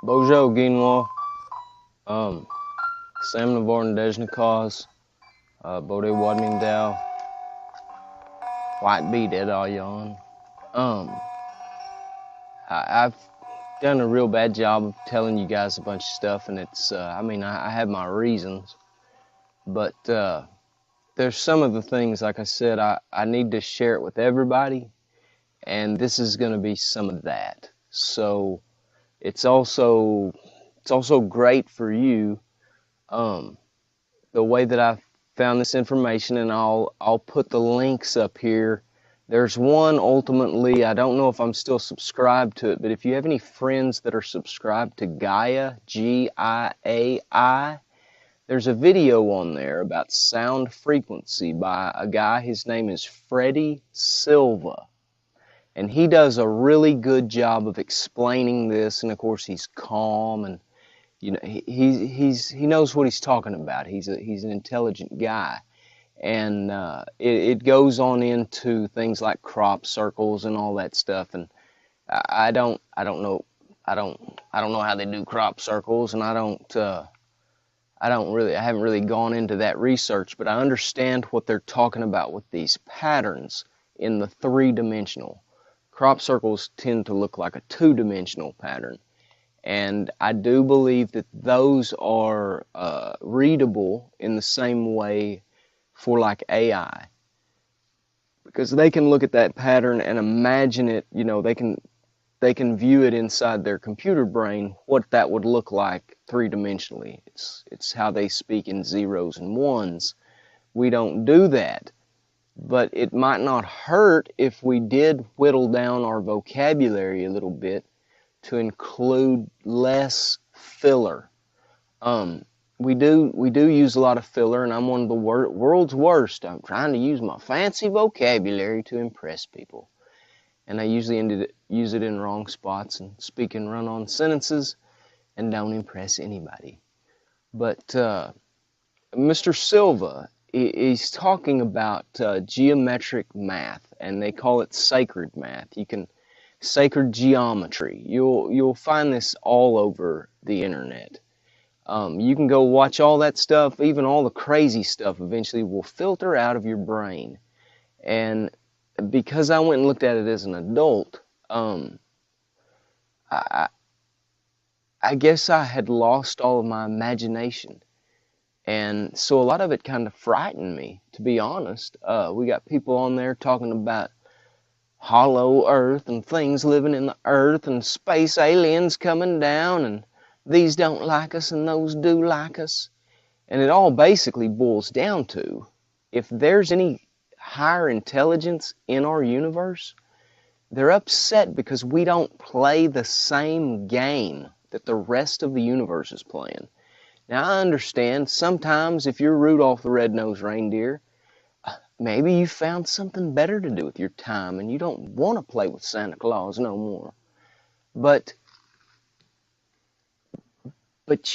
Bojo Ginwa, um, Sam Navorn Dejnikaz, Bode Wadmingdao, White Beat Ed Yon. I've done a real bad job of telling you guys a bunch of stuff, and it's, I have my reasons, but there's some of the things, like I said, I need to share it with everybody, and this is going to be some of that. So it's also great for you, the way that I found this information, and I'll put the links up here. There's one, ultimately, I don't know if I'm still subscribed to it, but if you have any friends that are subscribed to Gaia, Giai, there's a video on there about sound frequency by a guy. His name is Freddie Silva, and he does a really good job of explaining this. And of course, he's calm, and you know, he knows what he's talking about. He's an intelligent guy, and it goes on into things like crop circles and all that stuff. And I don't know how they do crop circles, and I haven't really gone into that research, but I understand what they're talking about with these patterns in the three-dimensional. Crop circles tend to look like a two-dimensional pattern, and I do believe that those are readable in the same way for like AI, because they can look at that pattern and imagine it. You know, they can view it inside their computer brain, what that would look like three-dimensionally. It's how they speak in zeros and ones. We don't do that, but it might not hurt if we did whittle down our vocabulary a little bit to include less filler. We do use a lot of filler, and I'm one of the world's worst. I'm trying to use my fancy vocabulary to impress people, and I usually use it in wrong spots and speak in run-on sentences and don't impress anybody. But Mr. Silva, he's talking about geometric math, and they call it sacred math. Sacred geometry. You'll find this all over the internet. You can go watch all that stuff. Even all the crazy stuff eventually will filter out of your brain. And because I went and looked at it as an adult, I guess I had lost all of my imagination. And so a lot of it kind of frightened me, to be honest. We got people on there talking about hollow earth and things living in the earth and space aliens coming down, and these don't like us and those do like us. And it all basically boils down to, if there's any higher intelligence in our universe, they're upset because we don't play the same game that the rest of the universe is playing. Now, I understand sometimes if you're Rudolph the Red-Nosed Reindeer, maybe you found something better to do with your time and you don't want to play with Santa Claus no more. But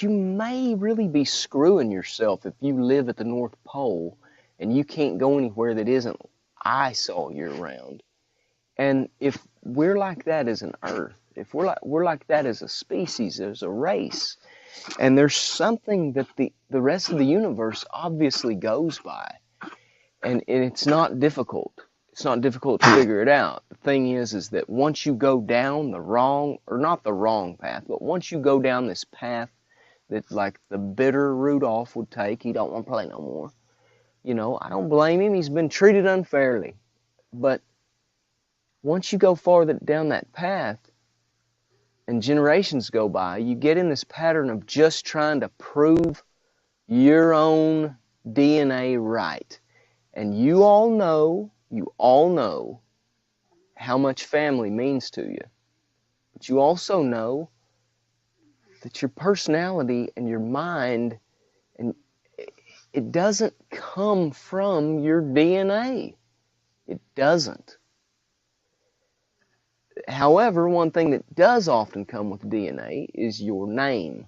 you may really be screwing yourself if you live at the North Pole and you can't go anywhere that isn't ice all year round. And if we're like that as an Earth, if we're like that as a species, as a race, and there's something that the rest of the universe obviously goes by, and it's not difficult. It's not difficult to figure it out. The thing is that once you go down the wrong, or not the wrong path, but once you go down this path that like the bitter Rudolph would take, he don't want to play no more. You know, I don't blame him. He's been treated unfairly. But once you go farther down that path and generations go by, you get in this pattern of just trying to prove your own DNA right. And you all know how much family means to you. But you also know that your personality and your mind, and it doesn't come from your DNA. It doesn't. However, one thing that does often come with DNA is your name.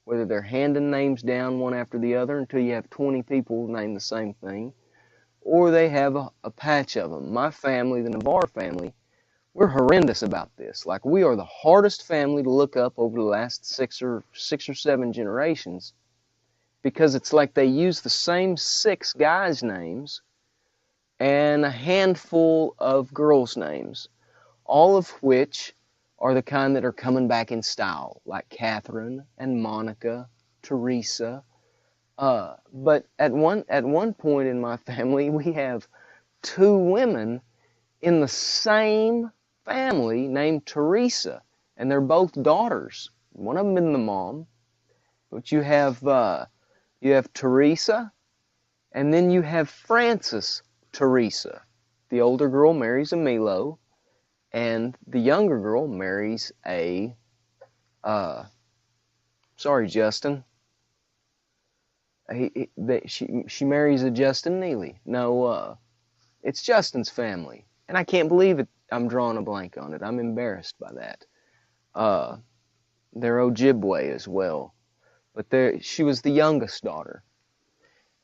Whether they're handing names down one after the other until you have 20 people name the same thing, or they have a patch of them. My family, the Navarre family, We're horrendous about this. Like, we are the hardest family to look up over the last six or seven generations, because it's like they use the same 6 guys' names and a handful of girls' names, all of which are the kind that are coming back in style, like Catherine and Monica, Teresa. But at one point in my family, we have 2 women in the same family named Teresa, and they're both daughters. One of them is the mom, but you have Teresa, and then you have Frances Teresa. The older girl marries a Milo, and the younger girl marries a, sorry, Justin. She marries a Justin Neely. No, it's Justin's family. And I can't believe it. I'm drawing a blank on it. I'm embarrassed by that. They're Ojibwe as well. But she was the youngest daughter.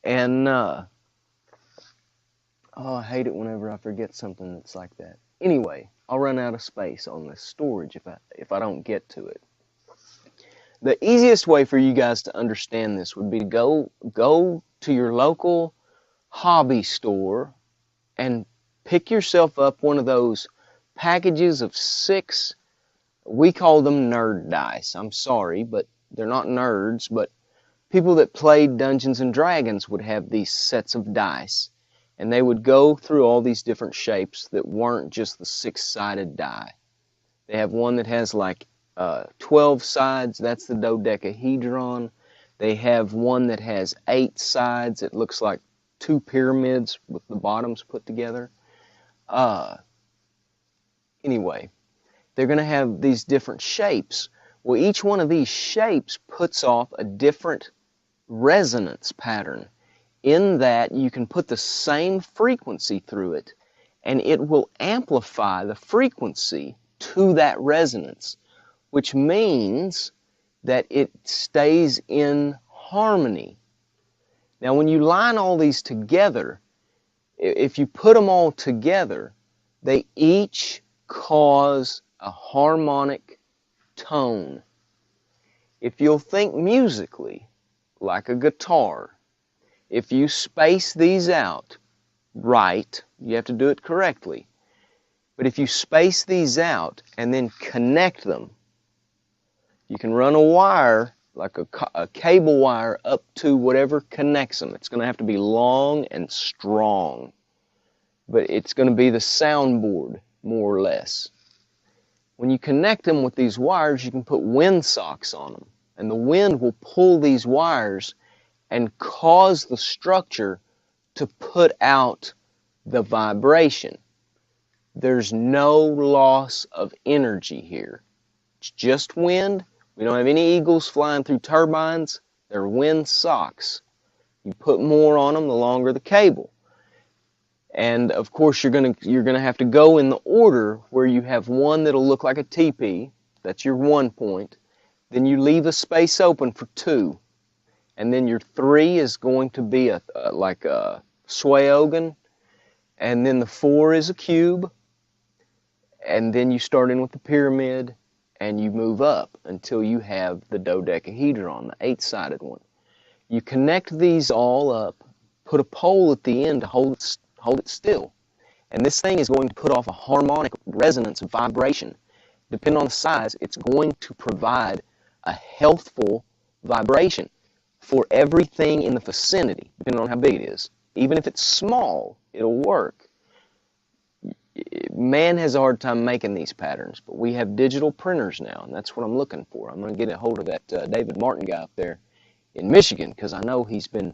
And, oh, I hate it whenever I forget something that's like that. Anyway, I'll run out of space on this storage if I don't get to it. The easiest way for you guys to understand this would be to go to your local hobby store and pick yourself up one of those packages of 6, we call them nerd dice. I'm sorry, but they're not nerds, but people that played Dungeons and Dragons would have these sets of dice, and they would go through all these different shapes that weren't just the 6-sided die. They have one that has like 12 sides, that's the dodecahedron. They have one that has 8 sides. It looks like 2 pyramids with the bottoms put together. Anyway, they're going to have these different shapes. Well, each one of these shapes puts off a different resonance pattern, in that you can put the same frequency through it, and it will amplify the frequency to that resonance, which means that it stays in harmony. Now, when you line all these together, if you put them all together, they each cause a harmonic tone. If you'll think musically, like a guitar, if you space these out right, you have to do it correctly, but if you space these out and then connect them, you can run a wire, like a cable wire, up to whatever connects them. It's going to have to be long and strong, but it's going to be the soundboard, more or less. When you connect them with these wires, you can put wind socks on them, and the wind will pull these wires and cause the structure to put out the vibration. There's no loss of energy here. It's just wind. We don't have any eagles flying through turbines. They're wind socks. You put more on them, the longer the cable. And of course, you're gonna have to go in the order where you have one that'll look like a teepee. That's your 1 point. Then you leave a space open for 2. And then your 3 is going to be like a swayogan. And then the 4 is a cube. And then you start in with the pyramid, and you move up until you have the dodecahedron, the 8-sided one. You connect these all up, put a pole at the end to hold it still. And this thing is going to put off a harmonic resonance vibration. Depending on the size, it's going to provide a healthful vibration for everything in the vicinity, depending on how big it is. Even if it's small, it'll work. Man has a hard time making these patterns, but we have digital printers now, and that's what I'm looking for. I'm going to get a hold of that David Martin guy up there in Michigan, because I know he's been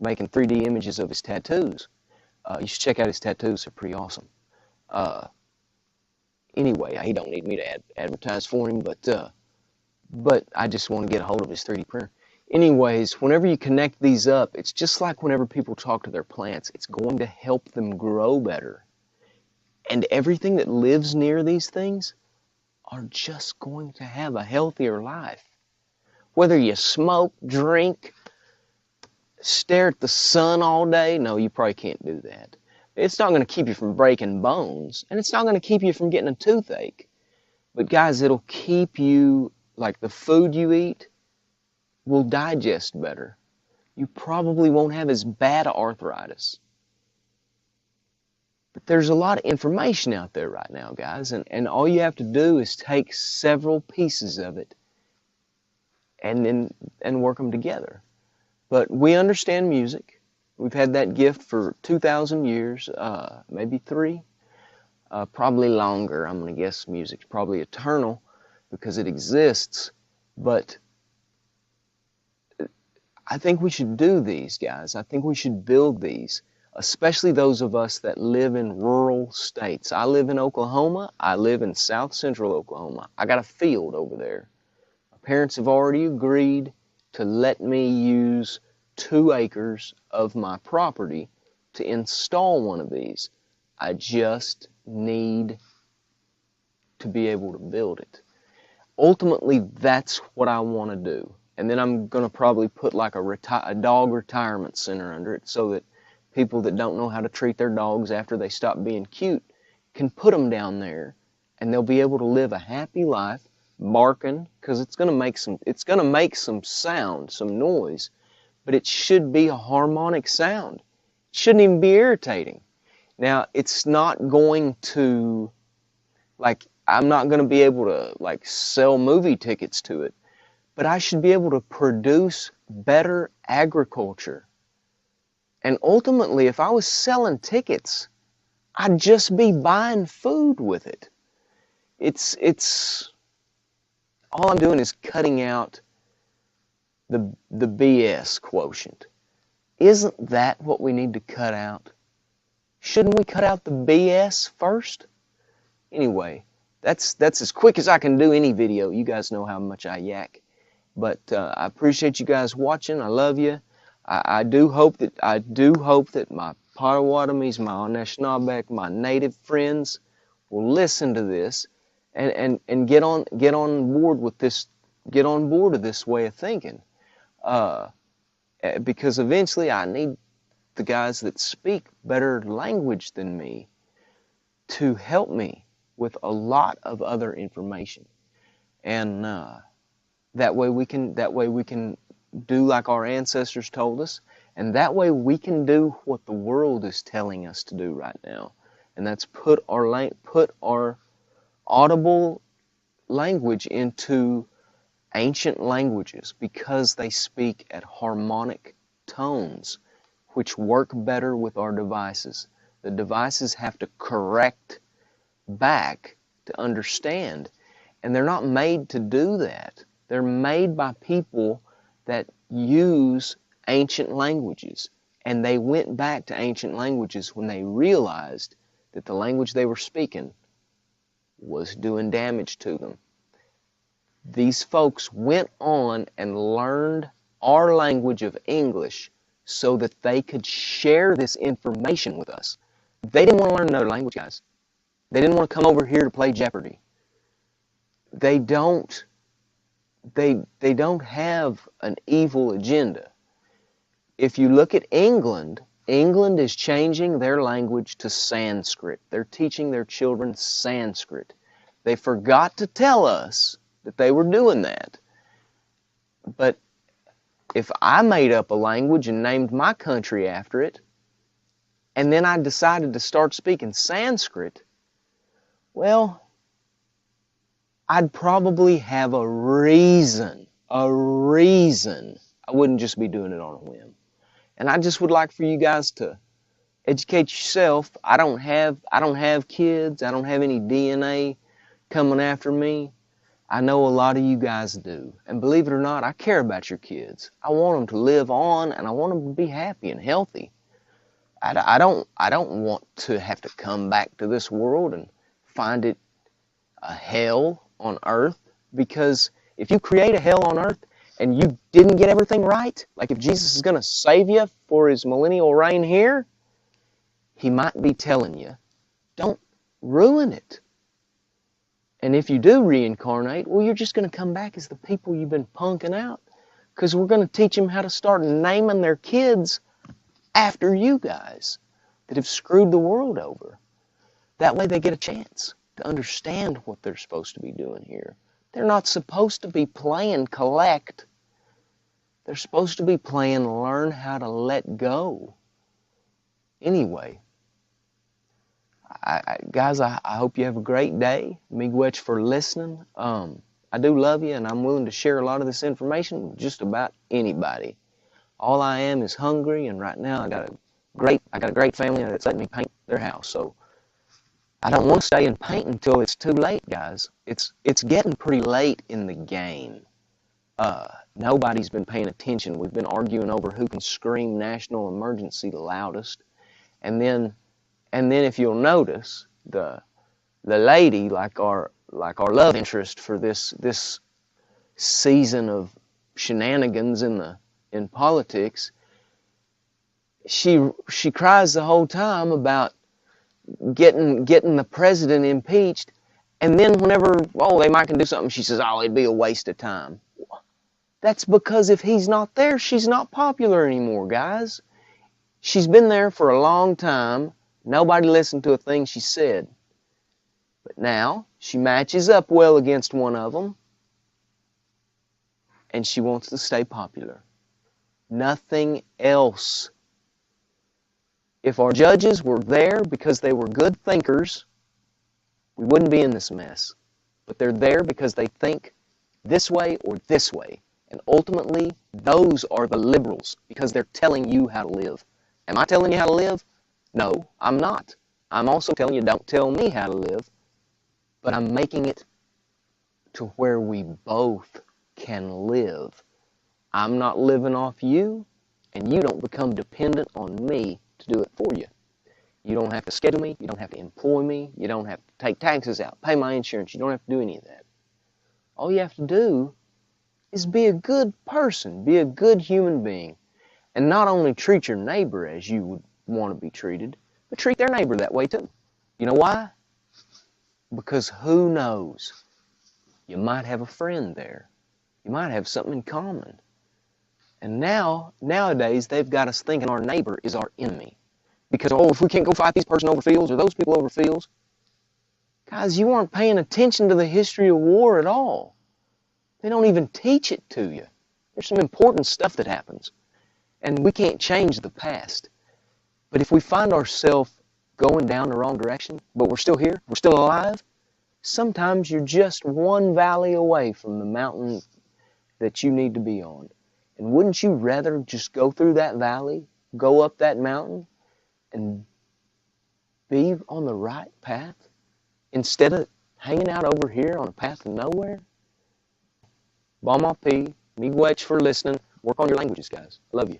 making 3D images of his tattoos. You should check out his tattoos. They're pretty awesome. Anyway, he don't need me to advertise for him, but I just want to get a hold of his 3D printer. Anyways, whenever you connect these up, it's just like whenever people talk to their plants. It's going to help them grow better. And everything that lives near these things are just going to have a healthier life. Whether you smoke, drink, stare at the sun all day, no, you probably can't do that. It's not going to keep you from breaking bones, and it's not going to keep you from getting a toothache. But guys, it'll keep you, like the food you eat will digest better. You probably won't have as bad arthritis. But there's a lot of information out there right now, guys, and all you have to do is take several pieces of it and work them together. But we understand music. We've had that gift for 2,000 years, maybe 3, probably longer. I'm going to guess music's probably eternal because it exists. But I think we should do these, guys. I think we should build these, especially those of us that live in rural states. I live in Oklahoma. I live in south central Oklahoma. I got a field over there. My parents have already agreed to let me use 2 acres of my property to install one of these. I just need to be able to build it. Ultimately, that's what I want to do. And then I'm going to probably put like a dog retirement center under it so that people that don't know how to treat their dogs after they stop being cute can put them down there, and they'll be able to live a happy life barking, because it's going to make some sound, some noise, but it should be a harmonic sound. It shouldn't even be irritating. Now, it's not going to, like, I'm not going to be able to like sell movie tickets to it, but I should be able to produce better agriculture. And ultimately, if I was selling tickets, I'd just be buying food with it. It's all I'm doing is cutting out the BS quotient. Isn't that what we need to cut out? Shouldn't we cut out the BS first? Anyway, that's as quick as I can do any video. You guys know how much I yak. But I appreciate you guys watching. I love you. I do hope that my Potawatomis, my Anishinaabe, my native friends will listen to this and get on board with this, get on board with this way of thinking. Because eventually I need the guys that speak better language than me to help me with a lot of other information. And that way we can do like our ancestors told us, and that way we can do what the world is telling us to do right now, and that's put our audible language into ancient languages, because they speak at harmonic tones which work better with our devices. The devices have to correct back to understand, and they're not made to do that. They're made by people that use ancient languages, and they went back to ancient languages when they realized that the language they were speaking was doing damage to them. These folks went on and learned our language of English so that they could share this information with us. They didn't want to learn another language, guys. They didn't want to come over here to play Jeopardy. They don't have an evil agenda. If you look at England, England is changing their language to Sanskrit. They're teaching their children Sanskrit. They forgot to tell us that they were doing that. But if I made up a language and named my country after it, and then I decided to start speaking Sanskrit, well, I'd probably have a reason. I wouldn't just be doing it on a whim. And I just would like for you guys to educate yourself. I don't have kids. I don't have any DNA coming after me. I know a lot of you guys do. And believe it or not, I care about your kids. I want them to live on, and I want them to be happy and healthy. I don't want to have to come back to this world and find it a hell on earth, because if you create a hell on earth and you didn't get everything right, like if Jesus is going to save you for his millennial reign here, he might be telling you, don't ruin it. And if you do reincarnate, well, you're just going to come back as the people you've been punking out, because we're going to teach them how to start naming their kids after you guys. that have screwed the world over. That way they get a chance to understand what they're supposed to be doing here. They're not supposed to be playing collect. They're supposed to be playing learn how to let go. Anyway, guys, I hope you have a great day. Miigwech for listening. I do love you, and I'm willing to share a lot of this information with just about anybody. All I am is hungry, and right now I got a great family that's letting me paint their house. So I don't want to stay and paint until it's too late, guys. It's getting pretty late in the game. Nobody's been paying attention. We've been arguing over who can scream national emergency the loudest. And then if you'll notice, the lady, like our love interest for this season of shenanigans in politics, she cries the whole time about getting the president impeached, and then whenever they might can do something, she says, it'd be a waste of time. That's because if he's not there, she's not popular anymore, guys. She's been there for a long time. Nobody listened to a thing she said. But now she matches up well against one of them, and she wants to stay popular. Nothing else. If our judges were there because they were good thinkers, we wouldn't be in this mess. But they're there because they think this way or this way. And ultimately, those are the liberals, because they're telling you how to live. Am I telling you how to live? No, I'm not. I'm also telling you, don't tell me how to live. But I'm making it to where we both can live. I'm not living off you, and you don't become dependent on me to do it for you. You don't have to schedule me. You don't have to employ me. You don't have to take taxes out, pay my insurance. You don't have to do any of that. All you have to do is be a good person, be a good human being, and not only treat your neighbor as you would want to be treated, but treat their neighbor that way too. You know why? Because who knows? You might have a friend there. You might have something in common. And nowadays, they've got us thinking our neighbor is our enemy. Because, if we can't go fight these person over fields or those people over fields. Guys, you aren't paying attention to the history of war at all. They don't even teach it to you. There's some important stuff that happens. And we can't change the past. But if we find ourselves going down the wrong direction, but we're still here, we're still alive, sometimes you're just one valley away from the mountain that you need to be on. And wouldn't you rather just go through that valley, go up that mountain, and be on the right path instead of hanging out over here on a path of nowhere? Bon m'appétit, miigwech for listening. Work on your languages, guys. Love you.